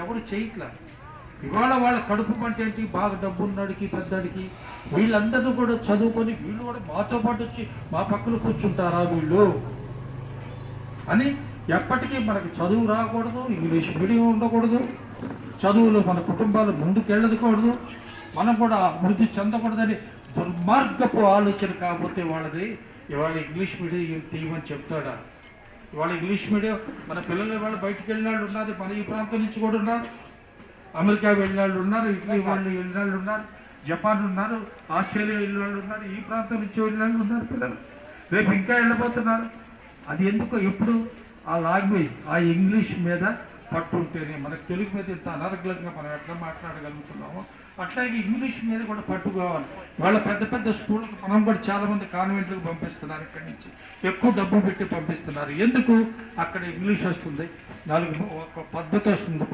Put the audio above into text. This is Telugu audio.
ఎవరు చేయట్లా. ఇవాళ వాళ్ళ కడుపు పంట ఏంటి, బాగా డబ్బు ఉన్నాడికి పెద్దడికి వీళ్ళందరూ కూడా చదువుకొని వీళ్ళు కూడా మాతో పాటు వచ్చి మా పక్కన కూర్చుంటారా వీళ్ళు అని. ఎప్పటికీ మనకి చదువు రాకూడదు, ఇంగ్లీష్ మీడియం ఉండకూడదు, చదువులో మన కుటుంబాలు ముందుకెళ్ళకూడదు, మనం కూడా అభివృద్ధి చెందకూడదని దుర్మార్గపు ఆలోచన కాకపోతే వాళ్ళది. ఇవాళ ఇంగ్లీష్ మీడియం తీయమని చెప్తాడా? ఇవాళ ఇంగ్లీష్ మీడియం మన పిల్లలు ఇవాళ బయటికి వెళ్ళిన వాళ్ళు ఉన్నారు, మన ఈ ప్రాంతం నుంచి కూడా ఉన్నారు, అమెరికా వెళ్ళిన వాళ్ళు ఉన్నారు, ఇటలీ వాళ్ళు వెళ్ళిన వాళ్ళు ఉన్నారు, జపాన్ ఉన్నారు, ఆస్ట్రేలియా వెళ్ళిన వాళ్ళు ఉన్నారు, ఈ ప్రాంతం నుంచి వెళ్ళిన వాళ్ళు ఉన్నారు పిల్లలు. రేపు ఇంకా వెళ్ళిపోతున్నారు. అది ఎందుకు? ఎప్పుడు ఆ లాంగ్వేజ్, ఆ ఇంగ్లీష్ మీద పట్టు ఉంటేనే మనకు తెలుగు మీద ఇంత అనర్గళంగా మనం ఎట్లా మాట్లాడగలుగుతున్నామో అట్లాగే ఇంగ్లీష్ మీద కూడా పట్టు కావాలి. వాళ్ళ పెద్ద పెద్ద స్కూళ్ళకి మనం కూడా చాలామంది కాన్వెంట్లకు పంపిస్తున్నారు, ఇక్కడి నుంచి ఎక్కువ డబ్బు పెట్టి పంపిస్తున్నారు. ఎందుకు? అక్కడ ఇంగ్లీష్ వస్తుంది, నాలుగు ఒక పద్ధతి వస్తుంది.